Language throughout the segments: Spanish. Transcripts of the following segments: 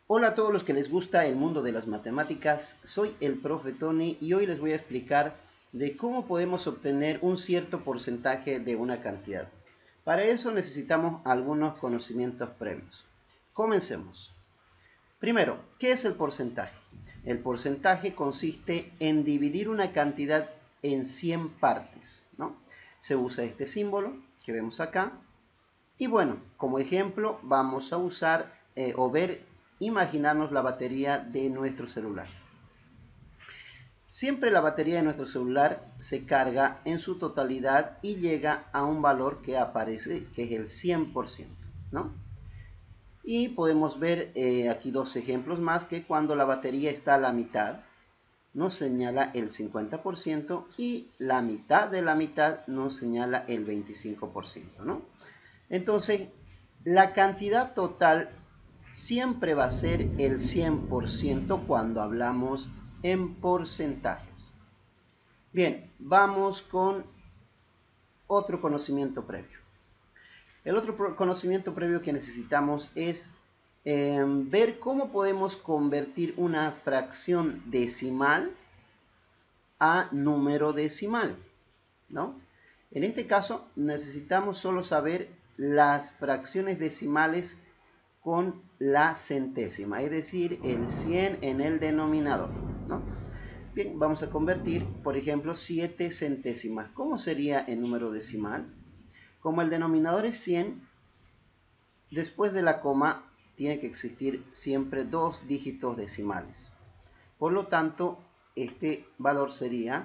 Hola a todos los que les gusta el mundo de las matemáticas, soy el profe Tony y hoy les voy a explicar de cómo podemos obtener un cierto porcentaje de una cantidad. Para eso necesitamos algunos conocimientos previos. Comencemos. Primero, ¿qué es el porcentaje? El porcentaje consiste en dividir una cantidad en 100 partes, ¿no? Se usa este símbolo que vemos acá. Y bueno, como ejemplo vamos a usar imaginarnos la batería de nuestro celular. Siempre la batería de nuestro celular se carga en su totalidad y llega a un valor que aparece, que es el 100%, ¿no? Y podemos ver aquí dos ejemplos más, que cuando la batería está a la mitad, nos señala el 50% y la mitad de la mitad nos señala el 25%, ¿no? Entonces, la cantidad total siempre va a ser el 100% cuando hablamos en porcentajes. Bien, vamos con otro conocimiento previo. El otro conocimiento previo que necesitamos es ver cómo podemos convertir una fracción decimal a número decimal, ¿no? En este caso necesitamos solo saber las fracciones decimales con la centésima, es decir, el 100 en el denominador, ¿no? Bien, vamos a convertir, por ejemplo, 7 centésimas. ¿Cómo sería el número decimal? Como el denominador es 100, después de la coma tiene que existir siempre dos dígitos decimales. Por lo tanto, este valor sería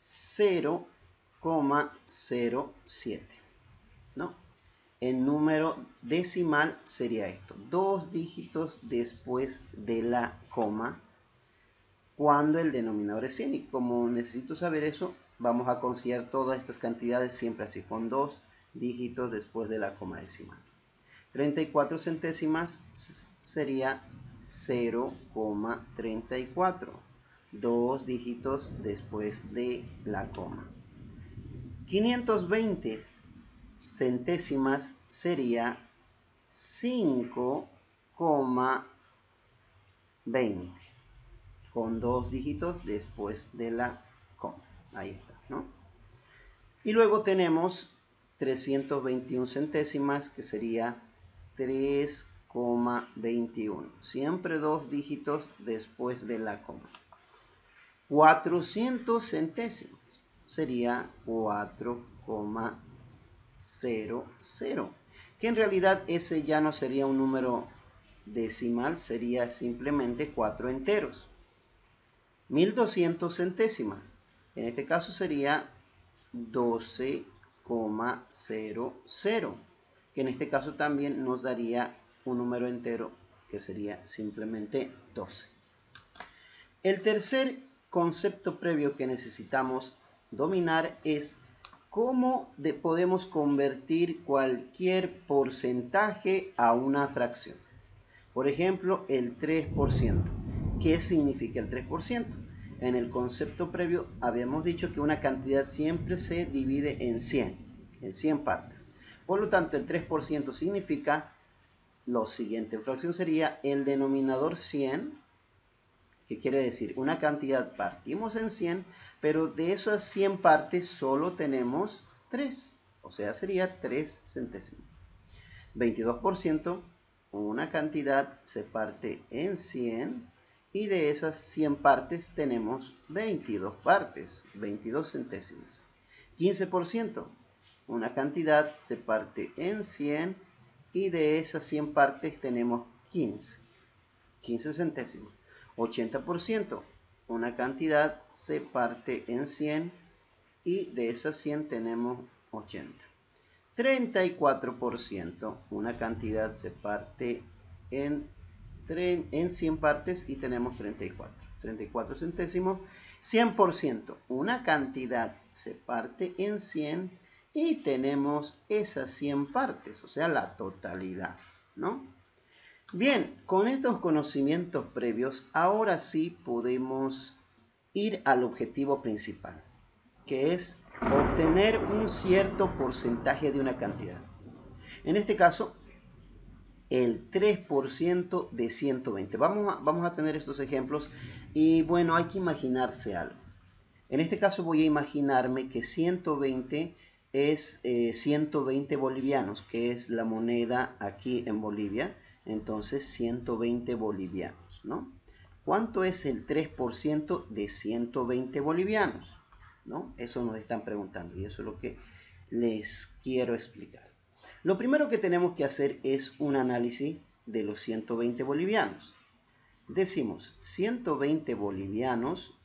0,07, ¿no? El número decimal sería esto, dos dígitos después de la coma cuando el denominador es 100. Y como necesito saber eso, vamos a considerar todas estas cantidades siempre así, con dos dígitos después de la coma decimal. 34 centésimas sería 0,34, dos dígitos después de la coma. 520 centésimas sería 5,20 con dos dígitos después de la coma. Ahí está, ¿no? Y luego tenemos 321 centésimas, que sería 3,21, siempre dos dígitos después de la coma. 400 centésimos sería 4,00, que en realidad ese ya no sería un número decimal, sería simplemente 4 enteros. 1200 centésimas, en este caso sería 12,00, que en este caso también nos daría un número entero que sería simplemente 12. El tercer concepto previo que necesitamos dominar es cómo podemos convertir cualquier porcentaje a una fracción. Por ejemplo, el 3%. ¿Qué significa el 3%? En el concepto previo habíamos dicho que una cantidad siempre se divide en 100 partes. Por lo tanto, el 3% significa lo siguiente. En fracción sería el denominador 100, que quiere decir una cantidad partimos en 100, pero de esas 100 partes solo tenemos 3, o sea, sería 3 centésimos. 22%, una cantidad se parte en 100 y de esas 100 partes tenemos 22 partes, 22 centésimas. 15%, una cantidad se parte en 100 y de esas 100 partes tenemos 15 centésimos. 80%, una cantidad se parte en 100 y de esas 100 tenemos 80. 34%, una cantidad se parte en 100 partes y tenemos 34 centésimos. 100%, una cantidad se parte en 100 y tenemos esas 100 partes, o sea, la totalidad, ¿no? Bien, con estos conocimientos previos, ahora sí podemos ir al objetivo principal, que es obtener un cierto porcentaje de una cantidad. En este caso, el 3% de 120. Vamos a tener estos ejemplos y bueno, hay que imaginarse algo. En este caso voy a imaginarme que 120 es 120 bolivianos, que es la moneda aquí en Bolivia. Entonces 120 bolivianos, ¿no? ¿Cuánto es el 3% de 120 bolivianos? ¿No? Eso nos están preguntando y eso es lo que les quiero explicar. Lo primero que tenemos que hacer es un análisis de los 120 bolivianos. Decimos 120 bolivianos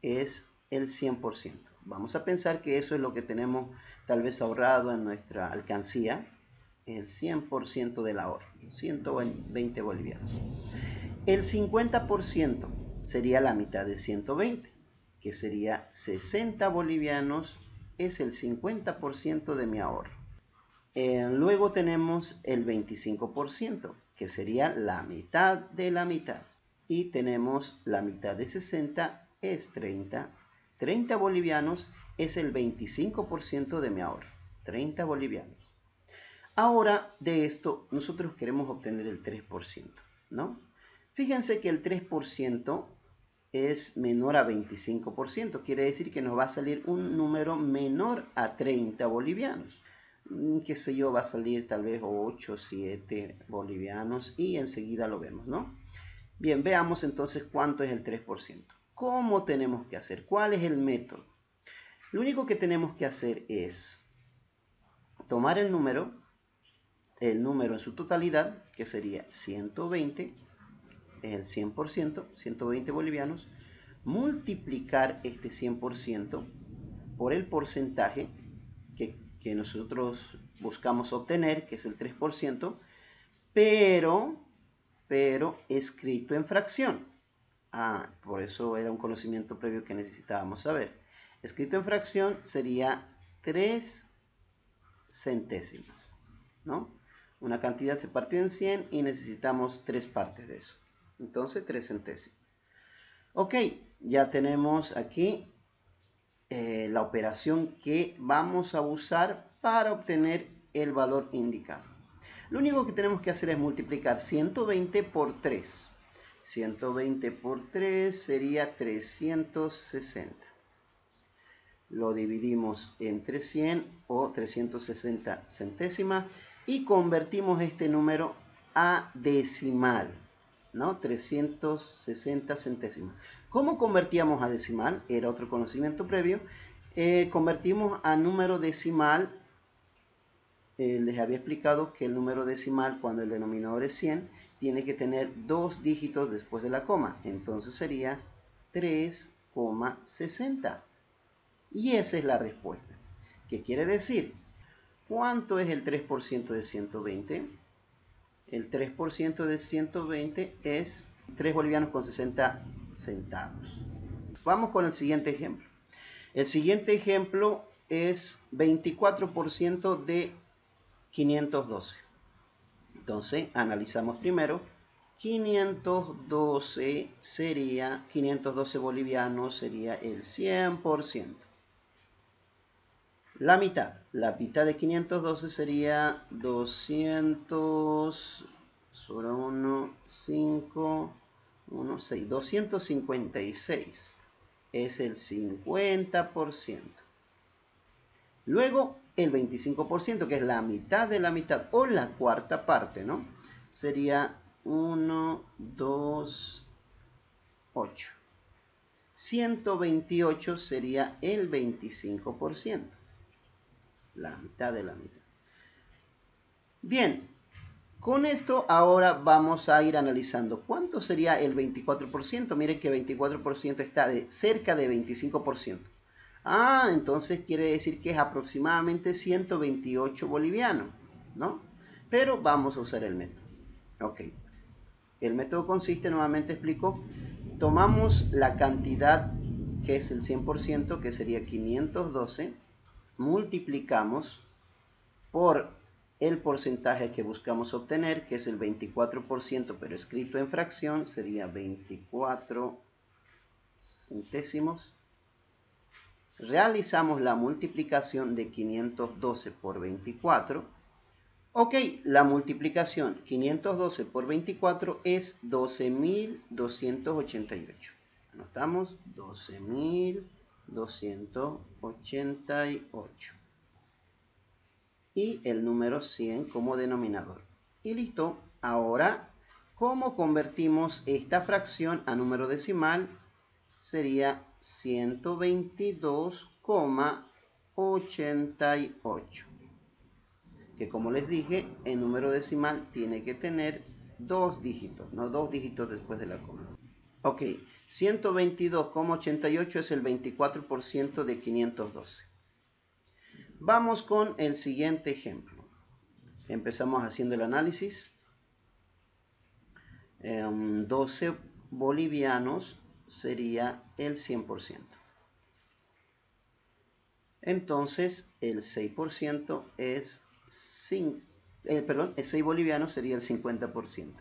es el 100%. Vamos a pensar que eso es lo que tenemos tal vez ahorrado en nuestra alcancía, el 100% del ahorro, 120 bolivianos. El 50% sería la mitad de 120, que sería 60 bolivianos, es el 50% de mi ahorro. Luego tenemos el 25%, que sería la mitad de la mitad. Y tenemos la mitad de 60, es 30. 30 bolivianos es el 25% de mi ahorro. 30 bolivianos. Ahora, de esto, nosotros queremos obtener el 3%, ¿no? Fíjense que el 3% es menor a 25%. Quiere decir que nos va a salir un número menor a 30 bolivianos. Qué sé yo, va a salir tal vez 8, 7 bolivianos y enseguida lo vemos, ¿no? Bien, veamos entonces cuánto es el 3%. ¿Cómo tenemos que hacer? ¿Cuál es el método? Lo único que tenemos que hacer es tomar el número en su totalidad, que sería 120, es el 100%, 120 bolivianos, multiplicar este 100% por el porcentaje que nosotros buscamos obtener, que es el 3%, pero escrito en fracción. Por eso era un conocimiento previo que necesitábamos saber. Escrito en fracción sería 3 centésimas, ¿no? Una cantidad se partió en 100 y necesitamos 3 partes de eso. Entonces 3 centésimas. Ok, ya tenemos aquí la operación que vamos a usar para obtener el valor indicado. Lo único que tenemos que hacer es multiplicar 120 por 3. 120 por 3 sería 360. Lo dividimos entre 100 o 360 centésimas y convertimos este número a decimal, ¿no? 360 centésimas. ¿Cómo convertíamos a decimal? Era otro conocimiento previo. Convertimos a número decimal. Les había explicado que el número decimal, cuando el denominador es 100, tiene que tener 2 dígitos después de la coma. Entonces sería 3,60. Y esa es la respuesta. ¿Qué quiere decir? ¿Cuánto es el 3% de 120? El 3% de 120 es 3 bolivianos con 60 centavos. Vamos con el siguiente ejemplo. El siguiente ejemplo es 24% de 512. Entonces, analizamos primero. 512 bolivianos sería el 100%. La mitad de 512 sería 200 sobre 1, 5, 1, 6, 256. Es el 50%. Luego, el 25%, que es la mitad de la mitad, o la cuarta parte, ¿no? Sería 1, 2, 8. 128 sería el 25%. La mitad de la mitad. Bien, con esto ahora vamos a ir analizando. ¿Cuánto sería el 24%? Miren que 24% está cerca de 25%. Entonces quiere decir que es aproximadamente 128 bolivianos, ¿no? Pero vamos a usar el método. Ok. El método consiste, nuevamente explico, tomamos la cantidad que es el 100%, que sería 512, multiplicamos por el porcentaje que buscamos obtener, que es el 24%, pero escrito en fracción, sería 24 centésimos. Realizamos la multiplicación de 512 por 24. Ok, la multiplicación 512 por 24 es 12.288. Anotamos 12.288. Y el número 100 como denominador. Y listo. Ahora, ¿cómo convertimos esta fracción a número decimal? Sería 122,88. Que como les dije, el número decimal tiene que tener dos dígitos, no dos dígitos después de la coma. Ok, 122,88 es el 24% de 512. Vamos con el siguiente ejemplo. Empezamos haciendo el análisis. 12 bolivianos sería el 100%. Entonces, el 6% es... el 6 bolivianos sería el 50%.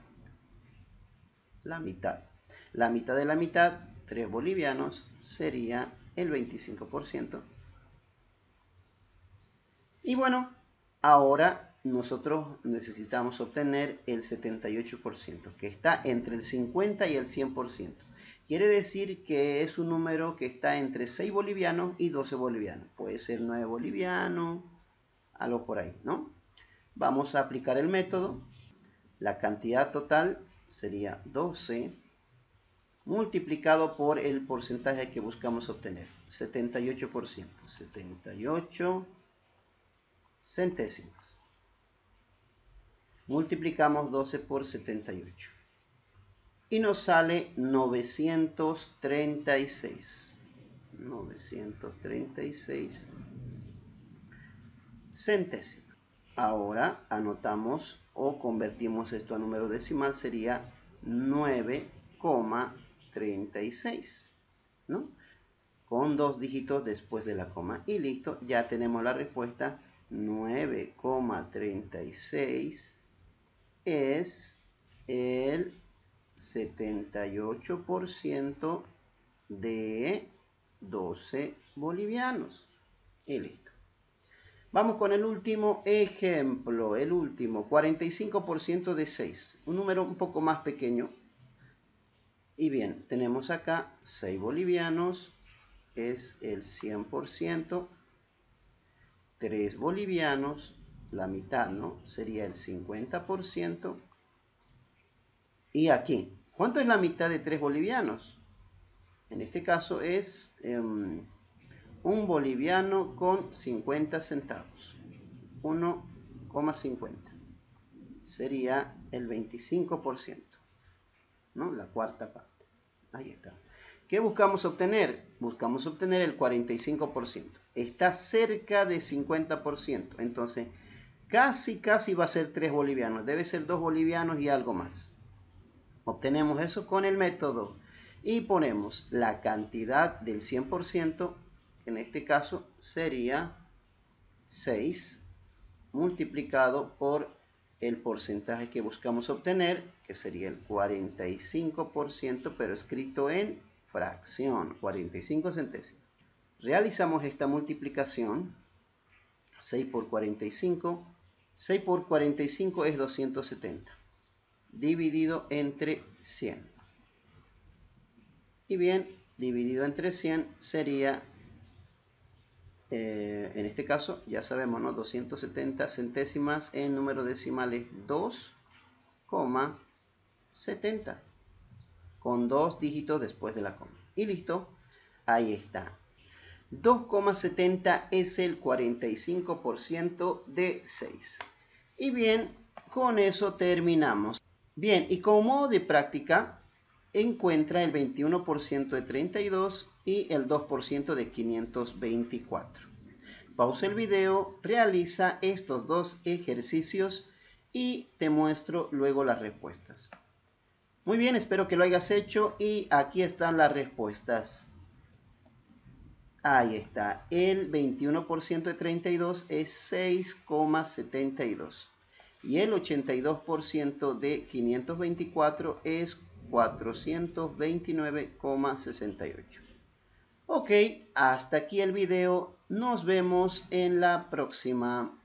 La mitad. La mitad de la mitad, 3 bolivianos, sería el 25%. Y bueno, ahora nosotros necesitamos obtener el 78%, que está entre el 50 y el 100%. Quiere decir que es un número que está entre 6 bolivianos y 12 bolivianos. Puede ser 9 bolivianos, algo por ahí, ¿no? Vamos a aplicar el método. La cantidad total sería 12 multiplicado por el porcentaje que buscamos obtener, 78%, 78 centésimas. Multiplicamos 12 por 78 y nos sale 936 centésimas. Ahora anotamos o convertimos esto a número decimal, sería 9,36, ¿no? Con dos dígitos después de la coma. Y listo, ya tenemos la respuesta. 9,36 es el 78% de 12 bolivianos. Y listo. Vamos con el último ejemplo. El último, 45% de 6. Un número un poco más pequeño. Y bien, tenemos acá 6 bolivianos. Es el 100%. 3 bolivianos, la mitad, ¿no? Sería el 50%. Y aquí, ¿cuánto es la mitad de 3 bolivianos? En este caso es un boliviano con 50 centavos. 1,50. Sería el 25%, ¿no? La cuarta parte. Ahí está. ¿Qué buscamos obtener? Buscamos obtener el 45%. Está cerca de 50%. Entonces, casi va a ser 3 bolivianos. Debe ser 2 bolivianos y algo más. Obtenemos eso con el método. Y ponemos la cantidad del 100%. En este caso sería 6 multiplicado por el porcentaje que buscamos obtener, que sería el 45%, pero escrito en fracción, 45 centésimos. Realizamos esta multiplicación, 6 por 45, 6 por 45 es 270, dividido entre 100. Y bien, dividido entre 100 sería, en este caso, ya sabemos, ¿no? 270 centésimas en número decimal es 2,70. Con dos dígitos después de la coma. Y listo, ahí está. 2,70 es el 45% de 6. Y bien, con eso terminamos. Bien, y como modo de práctica, encuentra el 21% de 32 y el 2% de 524. Pausa el video, realiza estos dos ejercicios y te muestro luego las respuestas. Muy bien, espero que lo hayas hecho y aquí están las respuestas. Ahí está, el 21% de 32 es 6,72 y el 82% de 524 es 429,68. Ok, hasta aquí el video, nos vemos en la próxima.